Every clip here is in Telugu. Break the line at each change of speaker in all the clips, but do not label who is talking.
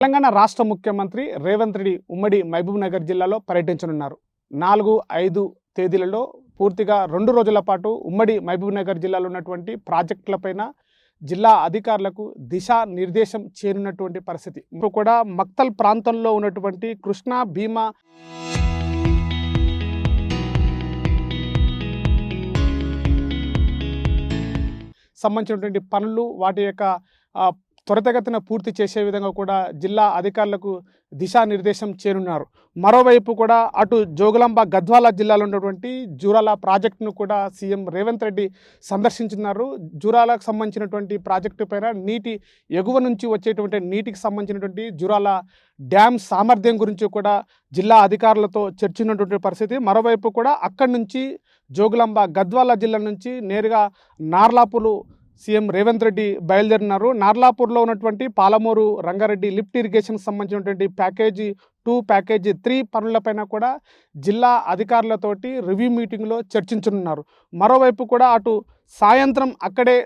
తెలంగాణ రాష్ట్ర ముఖ్యమంత్రి రేవంత్ రెడ్డి ఉమ్మడి మహబూబ్నగర్ జిల్లాలో పర్యటించనున్నారు. 4, 5 తేదీలలో పూర్తిగా 2 రోజుల పాటు ఉమ్మడి మహబూబ్నగర్ జిల్లాలో ఉన్నటువంటి ప్రాజెక్టులపైన జిల్లా అధికారులకు దిశా నిర్దేశం చేయనున్నటువంటి పరిస్థితి. ఇప్పుడు కూడా మక్తల్ ప్రాంతంలో ఉన్నటువంటి కృష్ణా భీమా సంబంధించినటువంటి పనులు వాటి యొక్క త్వరితగతిన పూర్తి చేసే విధంగా కూడా జిల్లా అధికారులకు దిశానిర్దేశం చేయనున్నారు. మరోవైపు కూడా అటు జోగులాంబ గద్వాల జిల్లాలో ఉన్నటువంటి జూరాల ప్రాజెక్టును కూడా సీఎం రేవంత్ రెడ్డి సందర్శించున్నారు. జూరాలకు సంబంధించినటువంటి ప్రాజెక్టు పైన నీటి ఎగువ నుంచి వచ్చేటువంటి నీటికి సంబంధించినటువంటి జూరాల డ్యామ్ సామర్థ్యం గురించి కూడా జిల్లా అధికారులతో చర్చించినటువంటి పరిస్థితి. మరోవైపు కూడా అక్కడి నుంచి జోగులాంబ గద్వాల జిల్లా నుంచి నేరుగా నార్లాపూర్ సీఎం రేవంత్ రెడ్డి బయలుదేరినారు. నార్లాపూర్లో ఉన్నటువంటి పాలమూరు రంగారెడ్డి లిఫ్ట్ ఇరిగేషన్కి సంబంధించినటువంటి ప్యాకేజీ 2, ప్యాకేజీ 3 పనులపైన కూడా జిల్లా అధికారులతోటి రివ్యూ మీటింగ్లో చర్చించనున్నారు. మరోవైపు కూడా అటు సాయంత్రం అక్కడే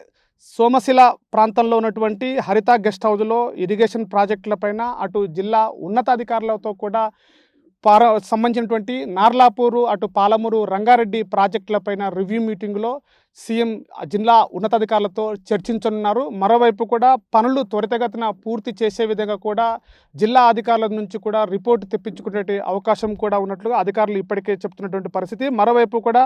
సోమశిల ప్రాంతంలో ఉన్నటువంటి హరిత గెస్ట్ హౌస్లో ఇరిగేషన్ ప్రాజెక్టులపైన అటు జిల్లా ఉన్నతాధికారులతో కూడా సంబంధించినటువంటి నార్లాపూరు అటు పాలమూరు రంగారెడ్డి ప్రాజెక్టులపైన రివ్యూ మీటింగ్లో సీఎం జిల్లా ఉన్నతాధికారులతో చర్చించనున్నారు. మరోవైపు కూడా పనులు త్వరితగతిన పూర్తి చేసే విధంగా కూడా జిల్లా అధికారుల నుంచి కూడా రిపోర్టు తెప్పించుకునే అవకాశం కూడా ఉన్నట్లుగా అధికారులు ఇప్పటికే చెప్తున్నటువంటి పరిస్థితి. మరోవైపు కూడా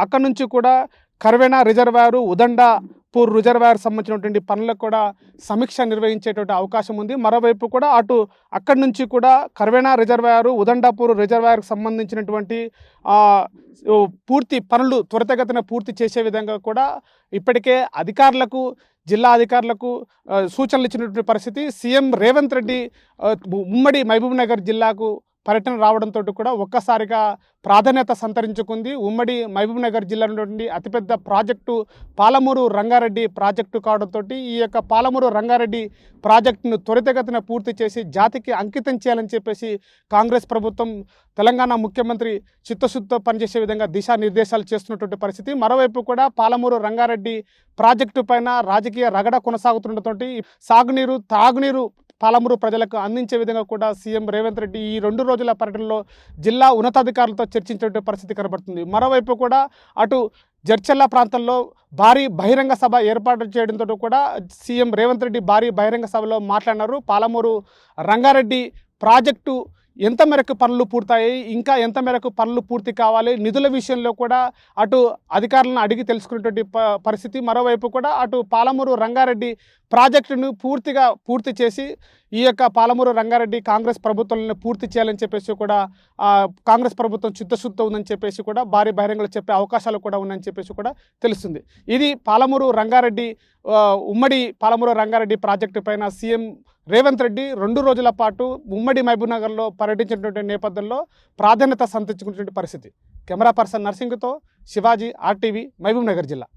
అక్కడి నుంచి కూడా కర్వేనా రిజర్వాయరు, ఉదండాపూర్ రిజర్వాయర్ సంబంధించినటువంటి పనులకు కూడా సమీక్ష నిర్వహించేటువంటి అవకాశం ఉంది. మరోవైపు కూడా అక్కడి నుంచి కూడా కర్వేనా రిజర్వాయరు, ఉదండాపూర్ రిజర్వాయర్కి సంబంధించినటువంటి పూర్తి పనులు త్వరితగతిన పూర్తి చేసే విధంగా కూడా ఇప్పటికే జిల్లా అధికారులకు సూచనలు ఇచ్చినటువంటి పరిస్థితి. సీఎం రేవంత్ రెడ్డి ఉమ్మడి మహబూబ్నగర్ జిల్లాకు పర్యటన రావడంతో కూడా ఒక్కసారిగా ప్రాధాన్యత సంతరించుకుంది. ఉమ్మడి మహబూబ్నగర్ జిల్లాలో ఉన్నటువంటి అతిపెద్ద ప్రాజెక్టు పాలమూరు రంగారెడ్డి ప్రాజెక్టు కావడంతో ఈ యొక్క పాలమూరు రంగారెడ్డి ప్రాజెక్టును త్వరితగతిన పూర్తి చేసి జాతికి అంకితం చేయాలని చెప్పేసి కాంగ్రెస్ ప్రభుత్వం తెలంగాణ ముఖ్యమంత్రి చిత్తశుద్ధితో పనిచేసే విధంగా దిశానిర్దేశాలు చేస్తున్నటువంటి పరిస్థితి. మరోవైపు కూడా పాలమూరు రంగారెడ్డి ప్రాజెక్టు పైన రాజకీయ రగడ కొనసాగుతుండటంతో సాగునీరు, తాగునీరు పాలమూరు ప్రజలకు అందించే విధంగా కూడా సీఎం రేవంత్ రెడ్డి ఈ 2 రోజుల పర్యటనలో జిల్లా ఉన్నతాధికారులతో చర్చించే పరిస్థితి కనబడుతుంది. మరోవైపు కూడా అటు జడ్చర్ల ప్రాంతంలో భారీ బహిరంగ సభ ఏర్పాటు చేయడంతో కూడా సీఎం రేవంత్ రెడ్డి భారీ బహిరంగ సభలో మాట్లాడినారు. పాలమూరు రంగారెడ్డి ప్రాజెక్టు ఎంత మేరకు పనులు పూర్తయ్యాయి, ఇంకా ఎంత మేరకు పనులు పూర్తి కావాలి, నిధుల విషయంలో కూడా అటు అధికారులను అడిగి తెలుసుకునేటువంటి పరిస్థితి. మరోవైపు కూడా అటు పాలమూరు రంగారెడ్డి ప్రాజెక్టును పూర్తి చేసి ఈ యొక్క పాలమూరు రంగారెడ్డి కాంగ్రెస్ ప్రభుత్వంలో పూర్తి చేయాలని చెప్పేసి కూడా కాంగ్రెస్ ప్రభుత్వం చిత్తశుద్ధితో ఉందని చెప్పేసి కూడా భారీ బహిరంగంలో చెప్పే అవకాశాలు కూడా ఉన్నాయని చెప్పేసి కూడా తెలుస్తుంది. ఇది ఉమ్మడి పాలమూరు రంగారెడ్డి ప్రాజెక్టు పైన సీఎం రేవంత్ రెడ్డి 2 రోజుల పాటు ఉమ్మడి మహబూబ్నగర్లో పర్యటించినటువంటి నేపథ్యంలో ప్రాధాన్యత సంతరించుకున్నటువంటి పరిస్థితి. కెమెరా పర్సన్ నర్సింగ్తో శివాజీ, RTV, మహబూబ్నగర్ జిల్లా.